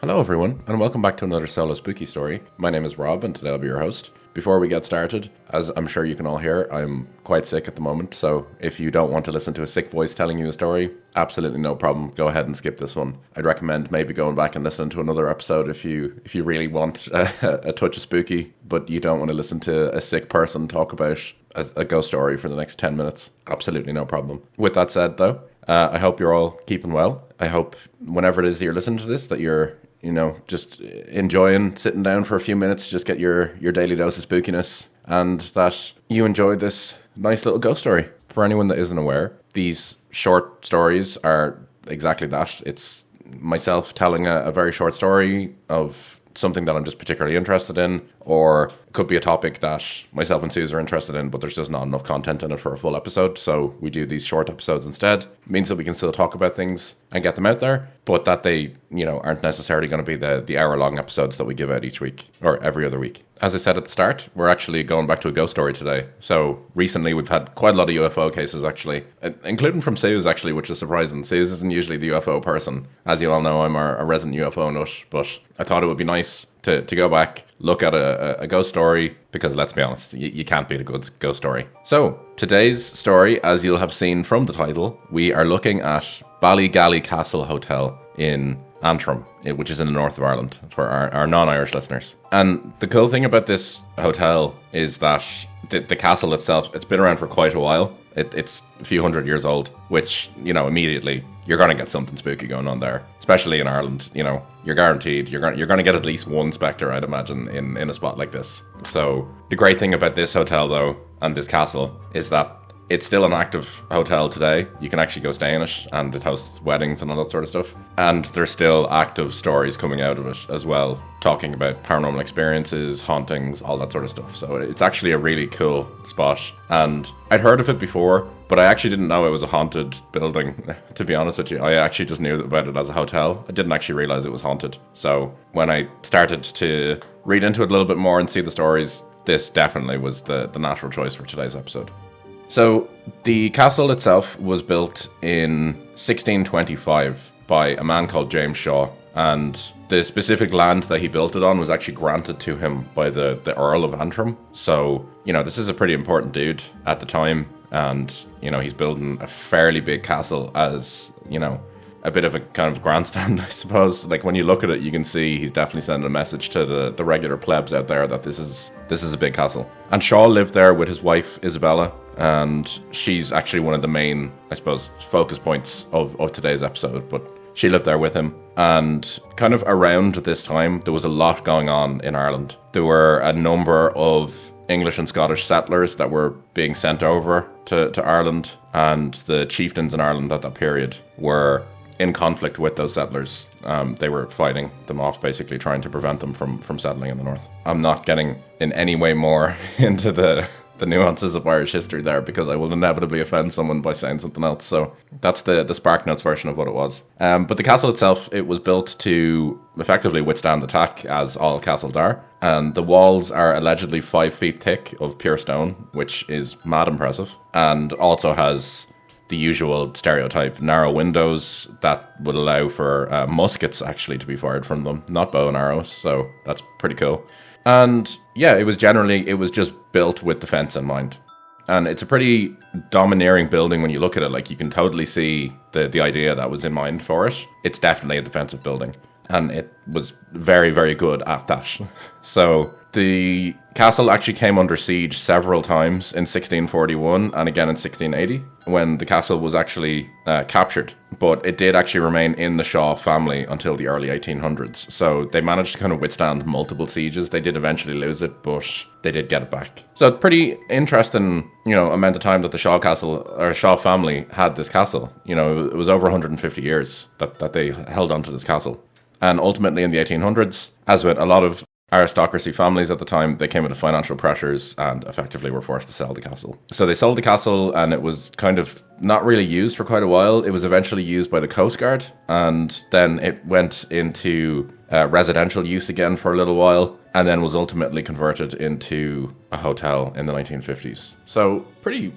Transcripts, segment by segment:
Hello, everyone, and welcome back to another solo spooky story. My name is Rob, and today I'll be your host. Before we get started, as I'm sure you can all hear, I'm quite sick at the moment, so if you don't want to listen to a sick voice telling you a story, absolutely no problem. Go ahead and skip this one. I'd recommend maybe going back and listening to another episode if you really want a touch of spooky, but you don't want to listen to a sick person talk about a ghost story for the next 10 minutes. Absolutely no problem. With that said, though, I hope you're all keeping well. I hope whenever it is that you're listening to this that you're just enjoying sitting down for a few minutes, just get your daily dose of spookiness, and that you enjoyed this nice little ghost story. For anyone that isn't aware, these short stories are exactly that. It's myself telling a very short story of something that I'm just particularly interested in, or it could be a topic that myself and Suze are interested in, but there's just not enough content in it for a full episode, so we do these short episodes instead. It means that we can still talk about things and get them out there, but that they, aren't necessarily going to be the hour-long episodes that we give out each week, or every other week. As I said at the start, we're actually going back to a ghost story today. So recently we've had quite a lot of UFO cases, actually, including from Suze, actually, which is surprising. Suze isn't usually the UFO person. As you all know, I'm a resident UFO nut, but I thought it would be nice to go back, look at a ghost story, because let's be honest, you can't beat a good ghost story. So today's story, as you'll have seen from the title, we are looking at Ballygally Castle Hotel in Antrim, which is in the north of Ireland, for our non-Irish listeners. And the cool thing about this hotel is that the castle itself, it's been around for quite a while. It's a few hundred years old, which, immediately you're going to get something spooky going on there, especially in Ireland. You're guaranteed you're going to get at least one spectre, I'd imagine, in a spot like this. So the great thing about this hotel, though, and this castle, is that it's still an active hotel today. You can actually go stay in it, and it hosts weddings and all that sort of stuff. And there's still active stories coming out of it as well, talking about paranormal experiences, hauntings, all that sort of stuff. So it's actually a really cool spot. And I'd heard of it before, but I actually didn't know it was a haunted building, to be honest with you. I actually just knew about it as a hotel. I didn't actually realize it was haunted. So when I started to read into it a little bit more and see the stories, this definitely was the natural choice for today's episode. So the castle itself was built in 1625 by a man called James Shaw, and the specific land that he built it on was actually granted to him by the Earl of Antrim. So, this is a pretty important dude at the time, and, he's building a fairly big castle as, a bit of a kind of grandstand, I suppose. Like, when you look at it, you can see he's definitely sending a message to the regular plebs out there that this is a big castle. And Shaw lived there with his wife, Isabella, and she's actually one of the main, I suppose, focus points of today's episode, but she lived there with him. And kind of around this time, there was a lot going on in Ireland. There were a number of English and Scottish settlers that were being sent over to Ireland, and the chieftains in Ireland at that period were in conflict with those settlers. They were fighting them off, basically trying to prevent them from settling in the north. I'm not getting in any way more into the nuances of Irish history there, because I will inevitably offend someone by saying something else. So that's the Spark Notes version of what it was. But the castle itself, it was built to effectively withstand attack, as all castles are. And the walls are allegedly 5 feet thick of pure stone, which is mad impressive. And also has the usual stereotype narrow windows that would allow for muskets actually to be fired from them, not bow and arrows. So that's pretty cool. And yeah, it was just built with defense in mind. And it's a pretty domineering building when you look at it. Like, you can totally see the idea that was in mind for it. It's definitely a defensive building, and it was very, very good at that. So the castle actually came under siege several times in 1641 and again in 1680, when the castle was actually captured. But it did actually remain in the Shaw family until the early 1800s. So they managed to kind of withstand multiple sieges. They did eventually lose it, but they did get it back. So pretty interesting, amount of time that the Shaw castle or Shaw family had this castle. It was over 150 years that they held onto this castle. And ultimately in the 1800s, as with a lot of aristocracy families at the time, they came into financial pressures and effectively were forced to sell the castle. So they sold the castle, and it was kind of not really used for quite a while. It was eventually used by the Coast Guard, and then it went into residential use again for a little while, and then was ultimately converted into a hotel in the 1950s. So pretty,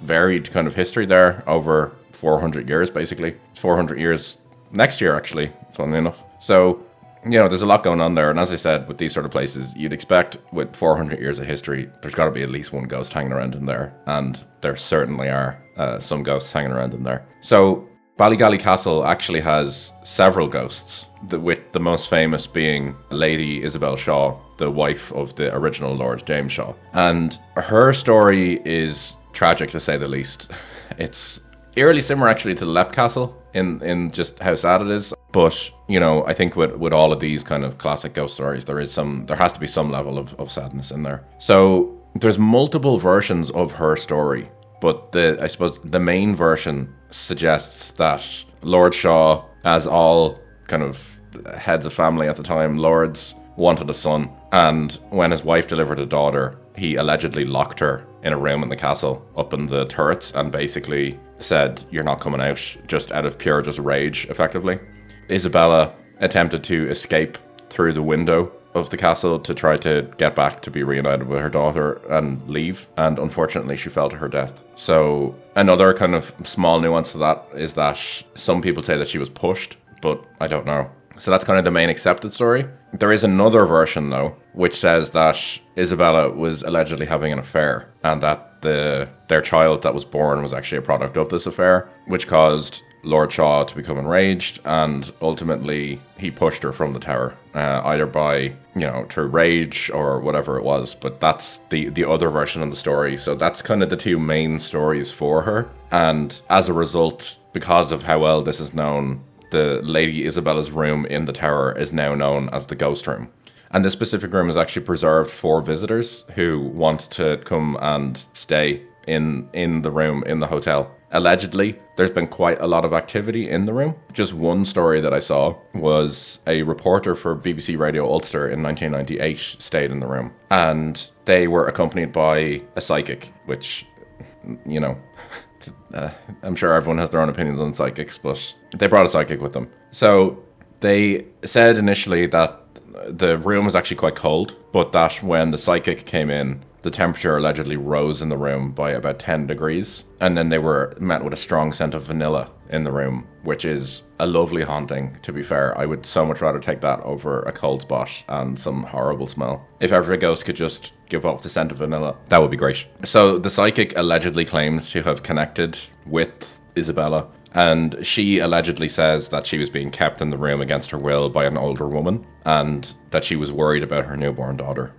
varied kind of history there over 400 years, basically. 400 years next year, actually, funnily enough. So there's a lot going on there. And as I said, with these sort of places, you'd expect with 400 years of history, there's got to be at least one ghost hanging around in there. And there certainly are some ghosts hanging around in there. So Ballygally Castle actually has several ghosts, with the most famous being Lady Isabel Shaw, the wife of the original Lord James Shaw. And her story is tragic, to say the least. It's eerily similar actually to the Lep Castle in just how sad it is. But, I think with all of these kind of classic ghost stories, there has to be some level of sadness in there. So there's multiple versions of her story, but I suppose the main version suggests that Lord Shaw, as all kind of heads of family at the time, lords, wanted a son. And when his wife delivered a daughter, he allegedly locked her in a room in the castle up in the turrets and basically said, "You're not coming out," just out of pure rage, effectively. Isabella attempted to escape through the window of the castle to try to get back to be reunited with her daughter and leave, and unfortunately she fell to her death. So another kind of small nuance to that is that some people say that she was pushed, but I don't know. So that's kind of the main accepted story. There is another version, though, which says that Isabella was allegedly having an affair and that their child that was born was actually a product of this affair, which caused Lord Shaw to become enraged, and ultimately he pushed her from the tower, either by, through rage or whatever it was. But that's the other version of the story. So that's kind of the two main stories for her. And as a result, because of how well this is known, the Lady Isabella's room in the tower is now known as the Ghost Room. And this specific room is actually preserved for visitors who want to come and stay in the room in the hotel. Allegedly, there's been quite a lot of activity in the room. Just one story that I saw was a reporter for BBC Radio Ulster in 1998 stayed in the room. And they were accompanied by a psychic, which, I'm sure everyone has their own opinions on psychics, but they brought a psychic with them. So they said initially that the room was actually quite cold, but that when the psychic came in, the temperature allegedly rose in the room by about 10 degrees. And then they were met with a strong scent of vanilla in the room, which is a lovely haunting, to be fair. I would so much rather take that over a cold spot and some horrible smell. If every ghost could just give off the scent of vanilla, that would be great. So the psychic allegedly claimed to have connected with Isabella, and she allegedly says that she was being kept in the room against her will by an older woman, and that she was worried about her newborn daughter.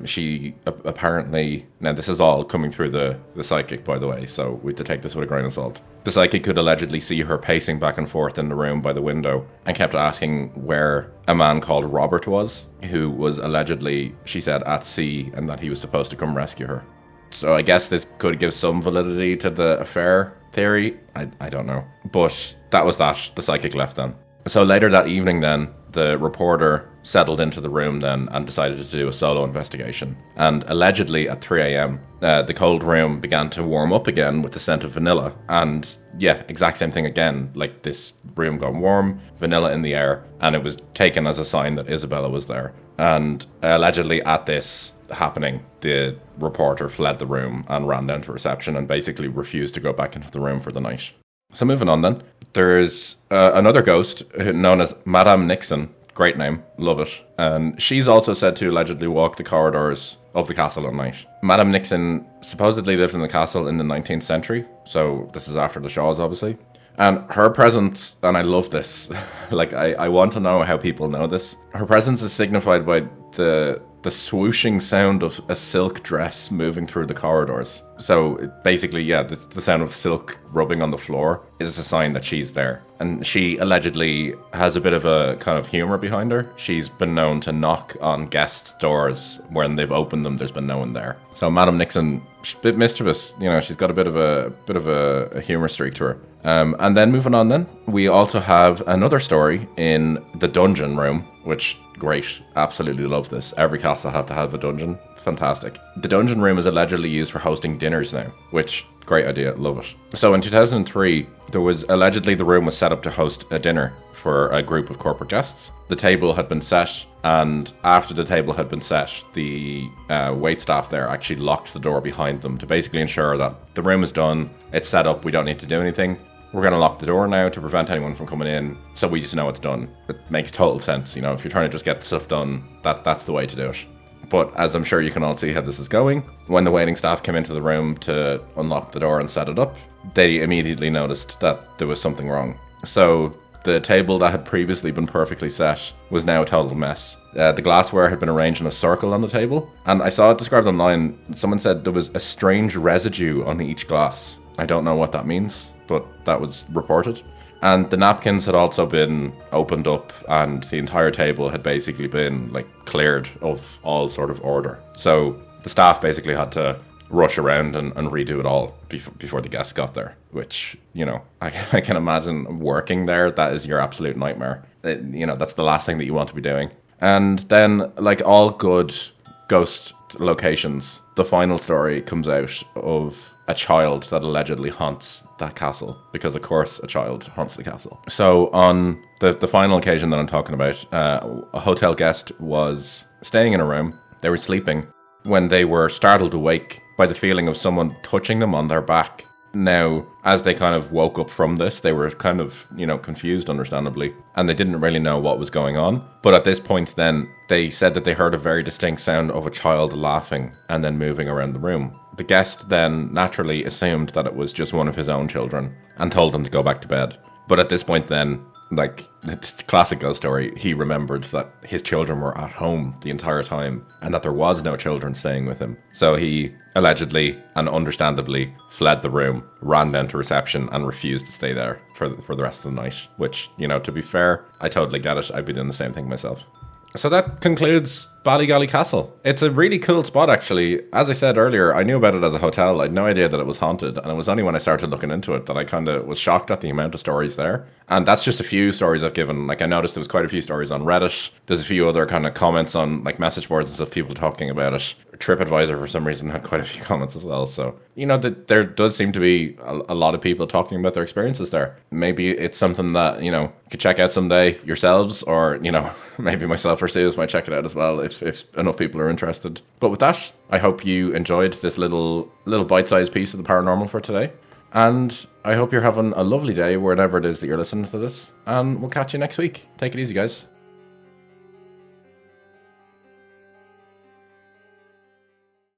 She apparently, now this is all coming through the psychic, by the way, so we have to take this with a grain of salt. The psychic could allegedly see her pacing back and forth in the room by the window and kept asking where a man called Robert was, who was allegedly, she said, at sea, and that he was supposed to come rescue her. So I guess this could give some validity to the affair theory. I don't know. But that was that. The psychic left then. So later that evening then, the reporter settled into the room then and decided to do a solo investigation. And allegedly at 3 a.m, the cold room began to warm up again with the scent of vanilla. And yeah, exact same thing again, like this room got warm, vanilla in the air, and it was taken as a sign that Isabella was there. And allegedly at this happening, the reporter fled the room and ran down to reception and basically refused to go back into the room for the night. So moving on then, there's another ghost known as Madame Nixon. Great name, love it. And she's also said to allegedly walk the corridors of the castle at night. Madame Nixon supposedly lived in the castle in the 19th century, so this is after the Shaws, obviously. And her presence, and I love this, like I want to know how people know this. Her presence is signified by the swooshing sound of a silk dress moving through the corridors. So basically, yeah, the sound of silk rubbing on the floor is a sign that she's there. And she allegedly has a bit of a kind of humor behind her. She's been known to knock on guests' doors when they've opened them. There's been no one there. So Madame Nixon, she's a bit mischievous. She's got a bit of a humor streak to her. And then moving on, then we also have another story in the dungeon room, which great, absolutely love this. Every castle have to have a dungeon. Fantastic. The dungeon room is allegedly used for hosting dinners now, which great idea, love it. So in 2003, there was allegedly the room was set up to host a dinner for a group of corporate guests. The table had been set, and after the table had been set, the wait staff there actually locked the door behind them to basically ensure that the room is done, it's set up, we don't need to do anything. we're going to lock the door now to prevent anyone from coming in, so we just know it's done. It makes total sense, you know, if you're trying to just get the stuff done, that's the way to do it. But as I'm sure you can all see how this is going, when the waiting staff came into the room to unlock the door and set it up, they immediately noticed that there was something wrong. So the table that had previously been perfectly set was now a total mess. The glassware had been arranged in a circle on the table, and I saw it described online. Someone said there was a strange residue on each glass. I don't know what that means, but that was reported. And the napkins had also been opened up, and the entire table had basically been like cleared of all sort of order. So the staff basically had to rush around and redo it all before the guests got there, which, you know, I can imagine working there. That is your absolute nightmare. You know, that's the last thing that you want to be doing. And then, like all good ghost locations, the final story comes out of a child that allegedly haunts that castle, because of course a child haunts the castle. So on the final occasion that I'm talking about, a hotel guest was staying in a room. They were sleeping when they were startled awake by the feeling of someone touching them on their back. Now, as they kind of woke up from this, they were kind of, you know, confused, understandably, and they didn't really know what was going on. But at this point then, they said that they heard a very distinct sound of a child laughing and then moving around the room. The guest then naturally assumed that it was just one of his own children and told them to go back to bed. But at this point then, like, it's a classic ghost story, he remembered that his children were at home the entire time and that there was no children staying with him. So he allegedly and understandably fled the room, ran down to reception and refused to stay there for the rest of the night. Which, you know, to be fair, I totally get it. I'd be doing the same thing myself. So that concludes Ballygally Castle. It's a really cool spot, actually. As I said earlier, I knew about it as a hotel. I had no idea that it was haunted, and it was only when I started looking into it that I kind of was shocked at the amount of stories there. And that's just a few stories I've given. Like, I noticed there was quite a few stories on Reddit. There's a few other kind of comments on, like, message boards and stuff, people talking about it. TripAdvisor, for some reason, had quite a few comments as well. So, you know, there does seem to be a lot of people talking about their experiences there. Maybe it's something that, you know, you could check out someday yourselves, or, you know, maybe myself or Suze might check it out as well if enough people are interested. But with that, I hope you enjoyed this little bite-sized piece of the paranormal for today. And I hope you're having a lovely day wherever it is that you're listening to this. And we'll catch you next week. Take it easy, guys.